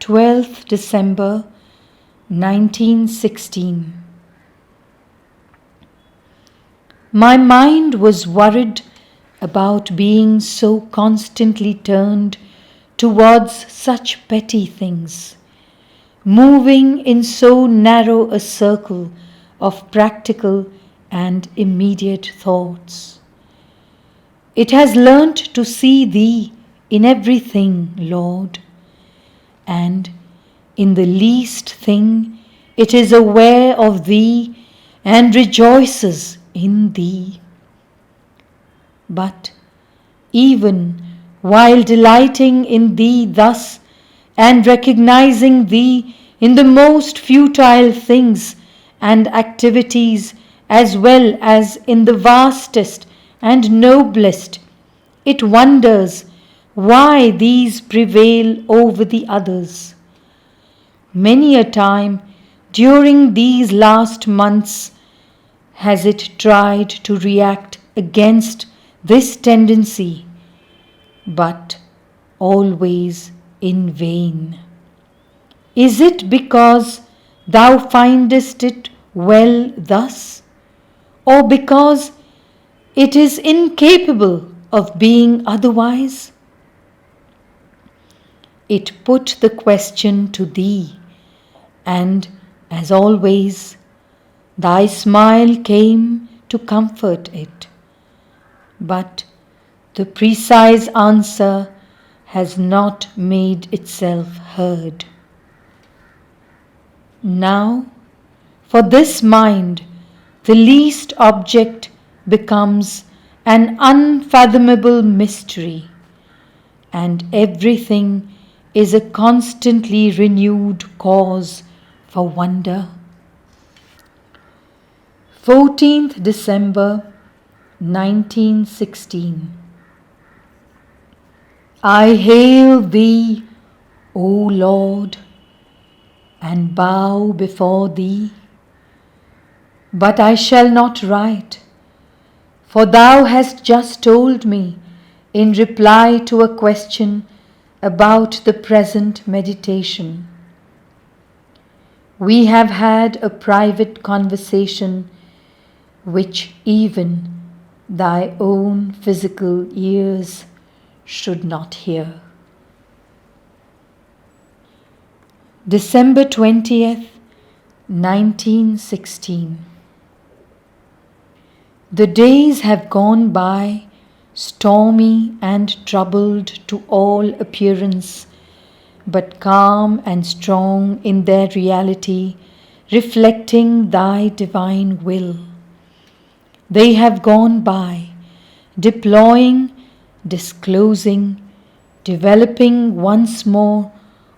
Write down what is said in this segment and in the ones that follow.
12th December 1916. My mind was worried about being so constantly turned towards such petty things, moving in so narrow a circle of practical and immediate thoughts. It has learnt to see Thee in everything, Lord, and in the least thing it is aware of Thee and rejoices in Thee. But even while delighting in Thee thus and recognizing Thee in the most futile things and activities as well as in the vastest and noblest, it wonders why these prevail over the others. Many a time during these last months has it tried to react against this tendency, but always in vain. Is it because thou findest it well thus, or because it is incapable of being otherwise? It put the question to Thee, and as always, Thy smile came to comfort it. But the precise answer has not made itself heard. Now, for this mind, the least object becomes an unfathomable mystery, and everything is a constantly renewed cause for wonder. 14th December 1916. I hail Thee, O Lord, and bow before Thee, but I shall not write, for Thou hast just told me in reply to a question about the present meditation. We have had a private conversation which even Thy own physical ears should not hear. December 20th, 1916. The days have gone by, stormy and troubled to all appearance, but calm and strong in their reality, reflecting Thy divine will. They have gone by, deploying, disclosing, developing once more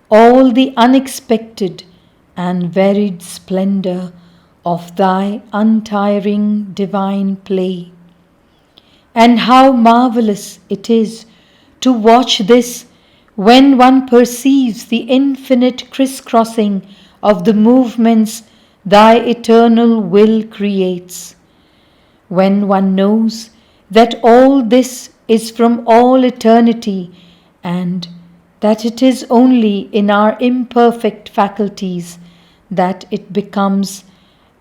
all the unexpected and varied splendor of Thy untiring divine play. And how marvelous it is to watch this when one perceives the infinite crisscrossing of the movements Thy eternal will creates. When one knows that all this is from all eternity and that it is only in our imperfect faculties that it becomes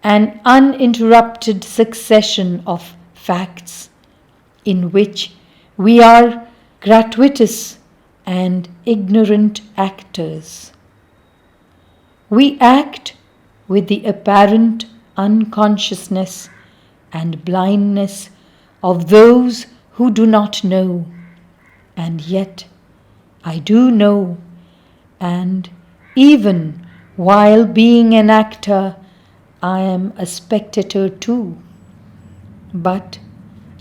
an uninterrupted succession of facts in which we are gratuitous and ignorant actors. We act with the apparent unconsciousness and blindness of those who do not know, and yet I do know, and even while being an actor, I am a spectator too. But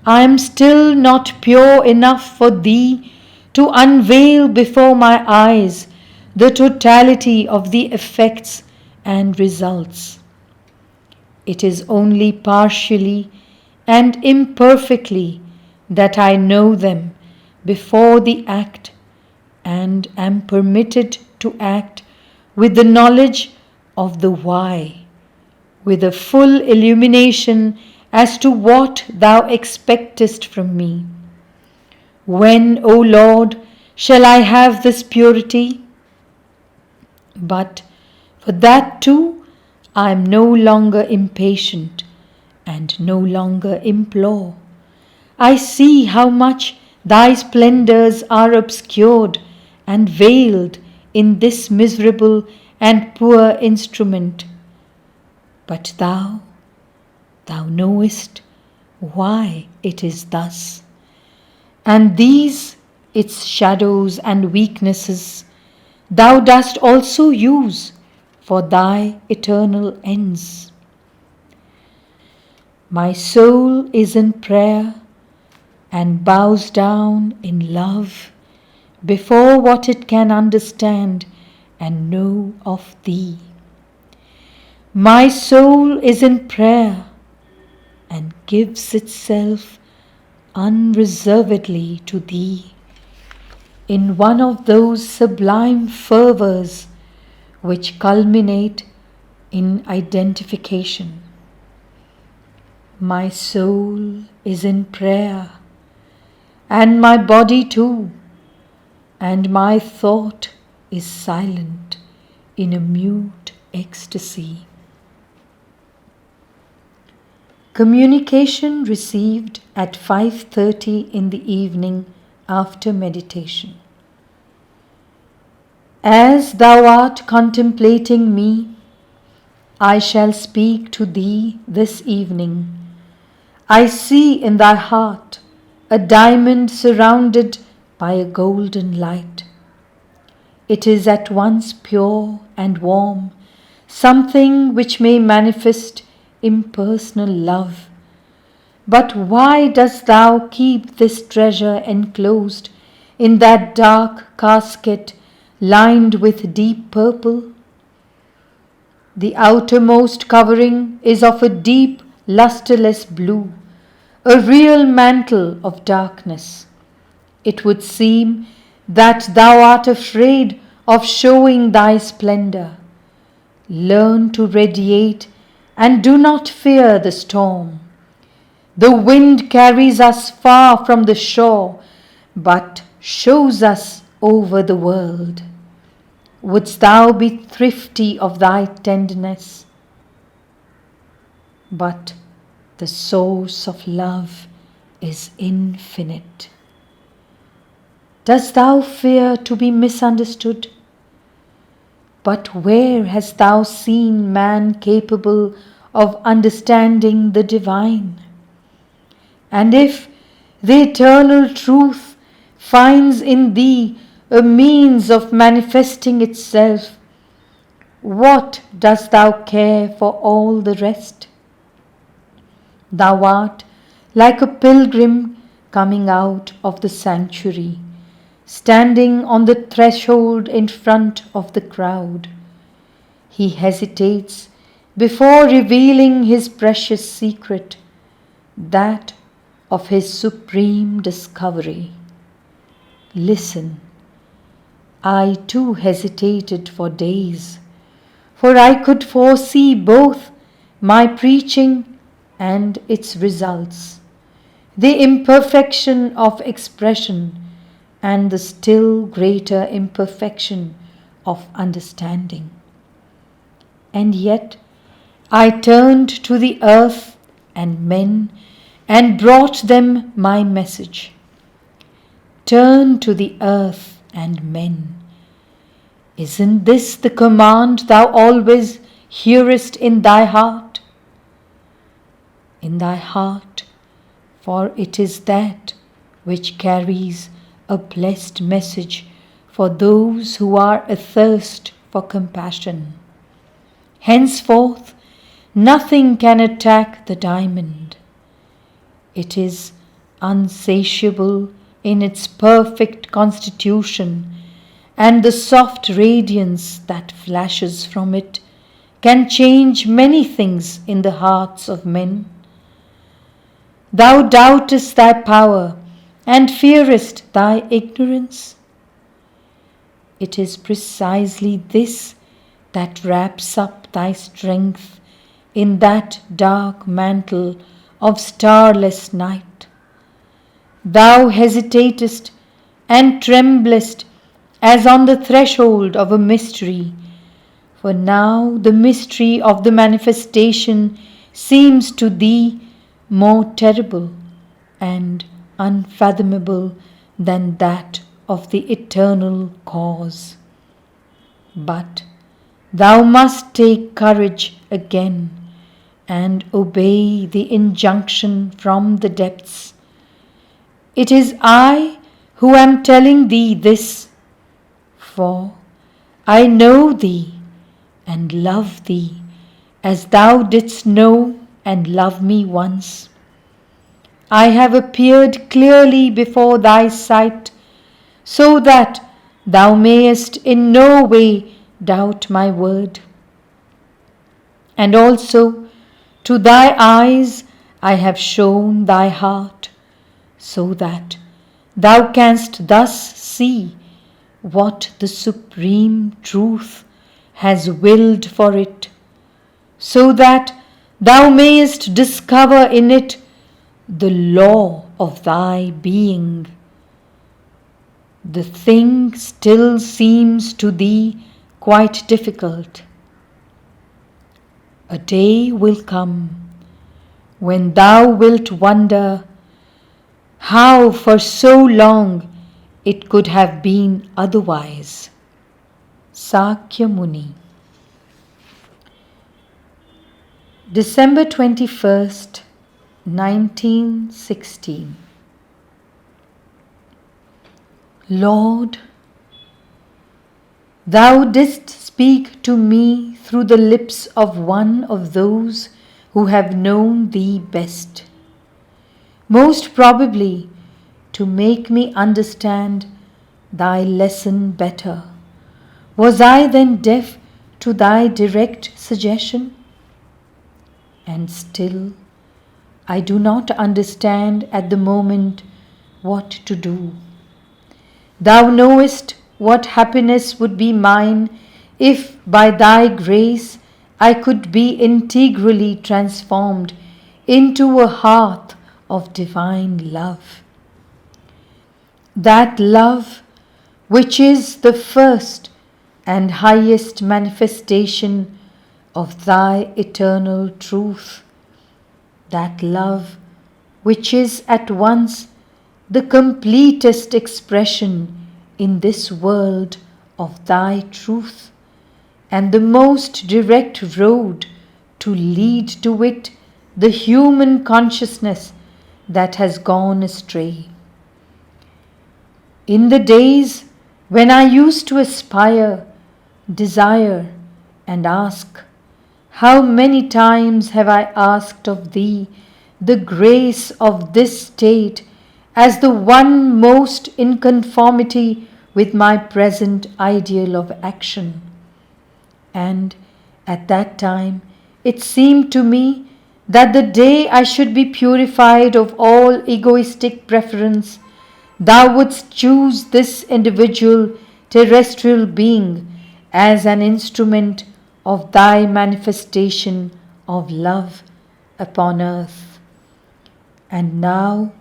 I am still not pure enough for Thee to unveil before my eyes the totality of the effects and results. It is only partially and imperfectly that I know them before the act and am permitted to act with the knowledge of the why, with a full illumination as to what Thou expectest from me. When, O Lord, shall I have this purity? But for that too I am no longer impatient and no longer implore. I see how much thy splendors are obscured and veiled in this miserable and poor instrument. But thou knowest why it is thus. And these, its shadows and weaknesses, thou dost also use for thy eternal ends. My soul is in prayer and bows down in love before what it can understand and know of thee. My soul is in prayer and gives itself unreservedly to thee in one of those sublime fervors which culminate in identification. My soul is in prayer, and my body too, and my thought is silent in a mute ecstasy. Communication received at 5:30 in the evening after meditation. As thou art contemplating me, I shall speak to thee this evening. I see in thy heart a diamond surrounded by a golden light. It is at once pure and warm, something which may manifest impersonal love. But why dost thou keep this treasure enclosed in that dark casket lined with deep purple? The outermost covering is of a deep, lusterless blue, a real mantle of darkness. It would seem that thou art afraid of showing thy splendor. Learn to radiate and do not fear the storm. The wind carries us far from the shore, but shows us over the world. Wouldst thou be thrifty of thy tenderness? But the source of love is infinite. Dost thou fear to be misunderstood? But where hast thou seen man capable of understanding the divine? And if the eternal truth finds in thee a means of manifesting itself, what dost thou care for all the rest? Thou art like a pilgrim coming out of the sanctuary, standing on the threshold in front of the crowd. He hesitates before revealing his precious secret, that of his supreme discovery. Listen, I too hesitated for days, for I could foresee both my preaching and its results, the imperfection of expression and the still greater imperfection of understanding. And yet I turned to the earth and men and brought them my message. Turn to the earth and men. Isn't this the command thou always hearest in thy heart? In thy heart, for it is that which carries a blessed message for those who are athirst for compassion. Henceforth, nothing can attack the diamond. It is unsatiable in its perfect constitution, and the soft radiance that flashes from it can change many things in the hearts of men. Thou doubtest thy power and fearest thy ignorance. It is precisely this that wraps up thy strength in that dark mantle of starless night. Thou hesitatest and tremblest as on the threshold of a mystery, For now the mystery of the manifestation seems to thee more terrible and unfathomable than that of the eternal cause. But thou must take courage again and obey the injunction from the depths. It is I who am telling thee this, for I know thee and love thee as thou didst know and love me once. I have appeared clearly before thy sight, so that thou mayest in no way doubt my word. And also to thy eyes I have shown thy heart, so that thou canst thus see what the supreme truth has willed for it, so that thou mayest discover in it the law of thy being. The thing still seems to thee quite difficult. A day will come when thou wilt wonder how for so long it could have been otherwise. Sakya Muni. December 21st, 1916. Lord, thou didst speak to me through the lips of one of those who have known thee best, most probably to make me understand thy lesson better. Was I then deaf to thy direct suggestion? And still I do not understand at the moment what to do. Thou knowest what happiness would be mine if by thy grace I could be integrally transformed into a hearth of divine love. That love which is the first and highest manifestation of thy eternal truth, that love which is at once the completest expression in this world of thy truth and the most direct road to lead to it the human consciousness that has gone astray. In the days when I used to aspire, desire, and ask, how many times have I asked of thee the grace of this state as the one most in conformity with my present ideal of action. And at that time it seemed to me that the day I should be purified of all egoistic preference, thou wouldst choose this individual terrestrial being as an instrument of thy manifestation of love upon earth. And now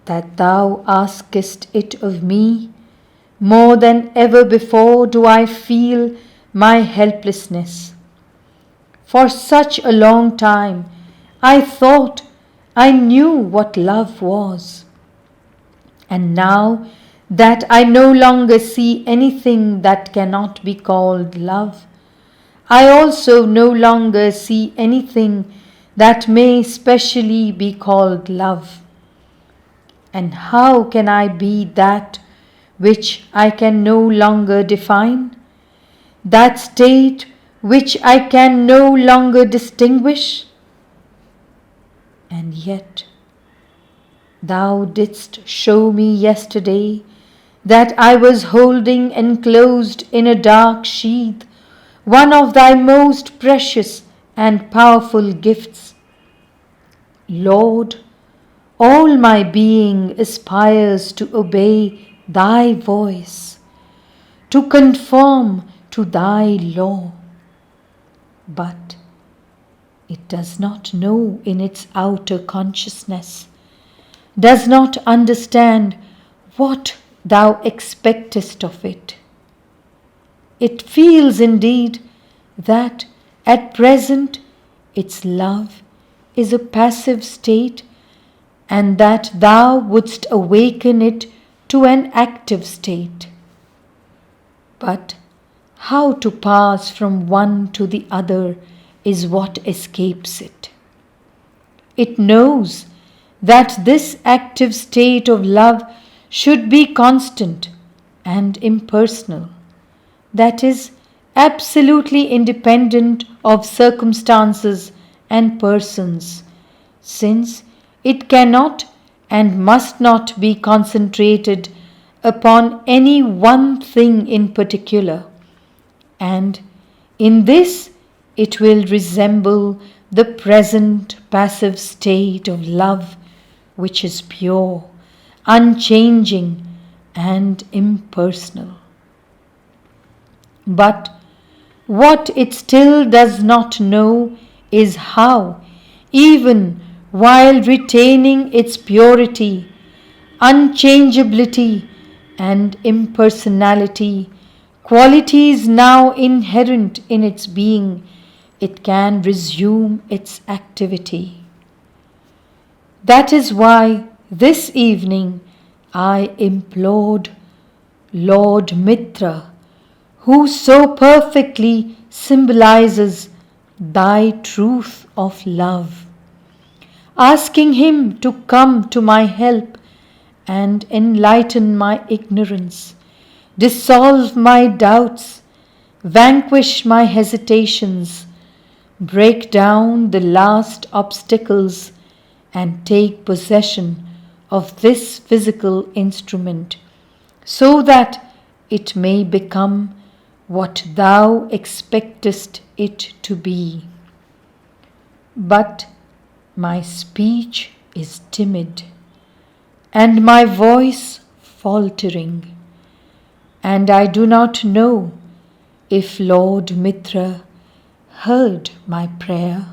that thou askest it of me, more than ever before do I feel my helplessness. For such a long time I thought I knew what love was. And now that I no longer see anything that cannot be called love, I also no longer see anything that may specially be called love. And how can I be that which I can no longer define? That state which I can no longer distinguish? And yet, thou didst show me yesterday that I was holding enclosed in a dark sheath one of thy most precious and powerful gifts. Lord, all my being aspires to obey thy voice, to conform to thy law. But it does not know in its outer consciousness, does not understand what thou expectest of it. It feels indeed that at present its love is a passive state, and that thou wouldst awaken it to an active state. But how to pass from one to the other is what escapes it. It knows that this active state of love should be constant and impersonal, that is, absolutely independent of circumstances and persons, since it cannot and must not be concentrated upon any one thing in particular, and in this it will resemble the present passive state of love, which is pure, unchanging, and impersonal. But what it still does not know is how, even while retaining its purity, unchangeability, and impersonality, qualities now inherent in its being, it can resume its activity. That is why this evening I implored Lord Mitra, who so perfectly symbolizes thy truth of love, asking him to come to my help and enlighten my ignorance, dissolve my doubts, vanquish my hesitations, break down the last obstacles, and take possession of this physical instrument, so that it may become what thou expectest it to be. But my speech is timid, and my voice faltering, and I do not know if Lord Mitra heard my prayer.